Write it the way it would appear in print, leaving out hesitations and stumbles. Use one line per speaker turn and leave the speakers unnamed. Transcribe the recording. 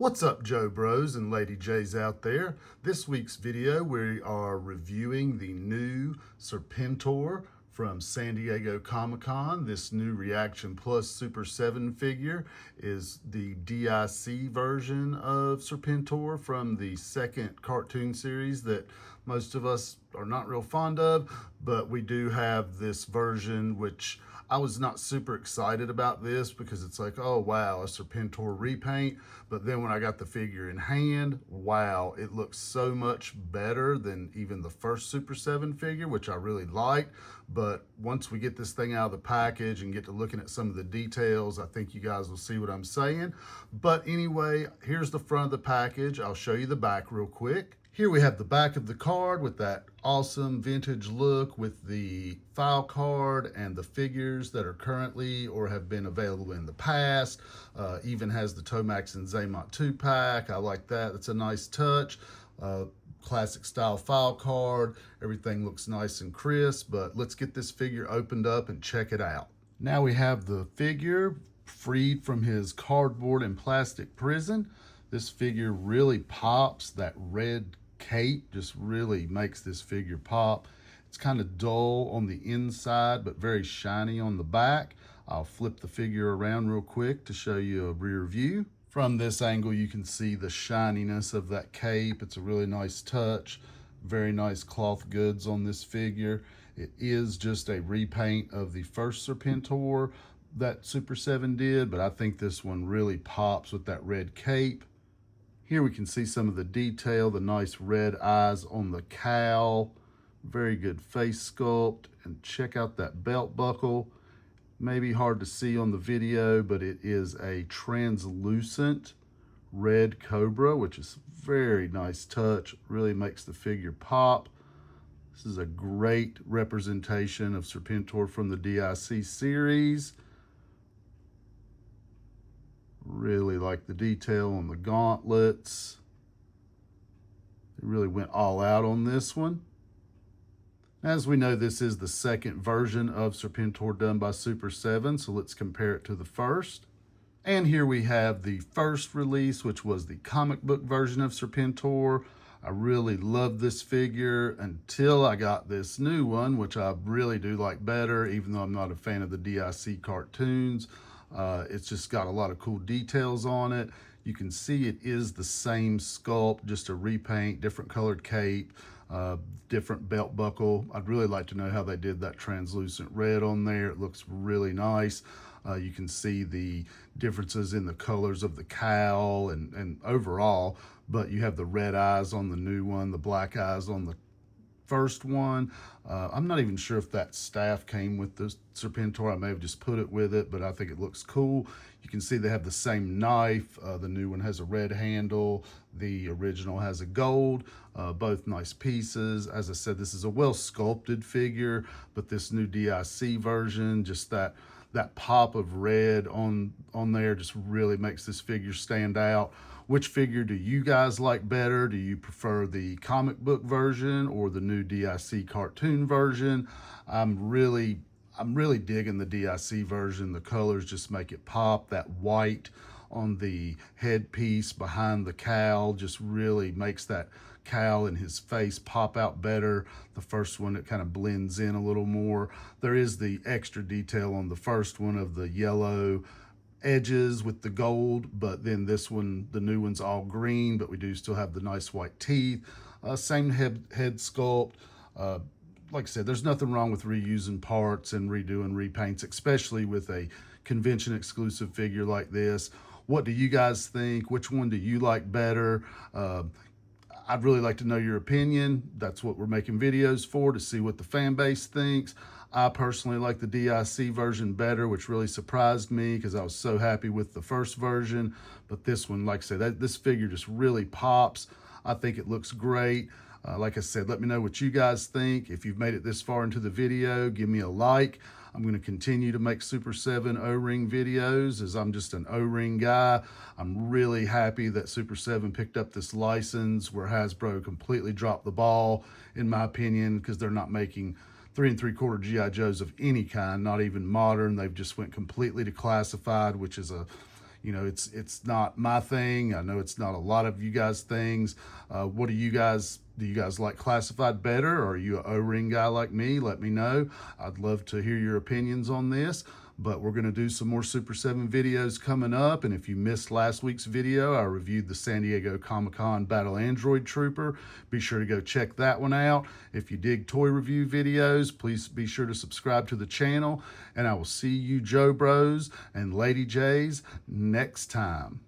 What's up, Joe Bros and Lady J's out there? This week's video, we are reviewing the new Serpentor from San Diego Comic-Con. This new Reaction Plus Super 7 figure is the DIC version of Serpentor from the second cartoon series that most of us are not real fond of, but we do have this version, which I was not super excited about this because it's like, oh wow, a Serpentor repaint. But then when I got the figure in hand, wow, it looks so much better than even the first Super 7 figure, which I really liked. But once we get this thing out of the package and get to looking at some of the details, I think you guys will see what I'm saying. But anyway, here's the front of the package. I'll show you the back real quick. Here we have the back of the card with that awesome vintage look with the file card and the figures that are currently or have been available in the past. Even has the Tomax and Zaymot 2-pack. I like that. It's a nice touch. Classic style file card. Everything looks nice and crisp, but let's get this figure opened up and check it out. Now we have the figure freed from his cardboard and plastic prison. This figure really pops. That red cape just really makes this figure pop. It's kind of dull on the inside, but very shiny on the back. I'll flip the figure around real quick to show you a rear view. From this angle, you can see the shininess of that cape. It's a really nice touch. Very nice cloth goods on this figure. It is just a repaint of the first Serpentor that Super 7 did, but I think this one really pops with that red cape. Here we can see some of the detail, the nice red eyes on the cowl, very good face sculpt, and check out that belt buckle. Maybe hard to see on the video, but it is a translucent red cobra, which is very nice touch, really makes the figure pop. This is a great representation of Serpentor from the DIC series. Really like the detail on the gauntlets. They really went all out on this one. As we know, this is the second version of Serpentor done by Super 7, so let's compare it to the first. And here we have the first release, which was the comic book version of Serpentor. I really loved this figure until I got this new one, which I really do like better, even though I'm not a fan of the DIC cartoons. It's just got a lot of cool details on it. You can see it is the same sculpt, just a repaint, different colored cape, different belt buckle. I'd really like to know how they did that translucent red on there. It looks really nice. You can see the differences in the colors of the cowl and overall, but you have the red eyes on the new one, the black eyes on the first one. I'm not even sure if that staff came with the Serpentor. I may have just put it with it, but I think it looks cool. You can see they have the same knife. The new one has a red handle. The original has a gold. Both nice pieces. As I said, this is a well sculpted figure, but this new DIC version, just that pop of red on there just really makes this figure stand out. Which figure do you guys like better? Do you prefer the comic book version or the new DIC cartoon version? I'm really digging the DIC version. The colors just make it pop. That white on the headpiece behind the cowl just really makes that cowl and his face pop out better. The first one, it kind of blends in a little more. There is the extra detail on the first one of the yellow edges with the gold, but then this one, the new one's all green, but we do still have the nice white teeth. Same head sculpt. Like I said, there's nothing wrong with reusing parts and redoing repaints, especially with a convention exclusive figure like this. What do you guys think? Which one do you like better? I'd really like to know your opinion. That's what we're making videos for, to see what the fan base thinks. I personally like the DIC version better, which really surprised me because I was so happy with the first version. But this one, like I said, this figure just really pops. I think it looks great. Like I said, let me know what you guys think. If you've made it this far into the video, give me a like. I'm going to continue to make Super 7 O-ring videos as I'm just an O-ring guy. I'm really happy that Super 7 picked up this license where Hasbro completely dropped the ball, in my opinion, because they're not making 3 3/4 G.I. Joes of any kind, not even modern. They've just went completely to classified, which is a You know, it's not my thing. I know it's not a lot of you guys' things. What do you guys like classified better? Or are you an O-ring guy like me? Let me know. I'd love to hear your opinions on this. But we're going to do some more Super 7 videos coming up. And if you missed last week's video, I reviewed the San Diego Comic-Con Battle Android Trooper. Be sure to go check that one out. If you dig toy review videos, please be sure to subscribe to the channel. And I will see you Joe Bros and Lady J's next time.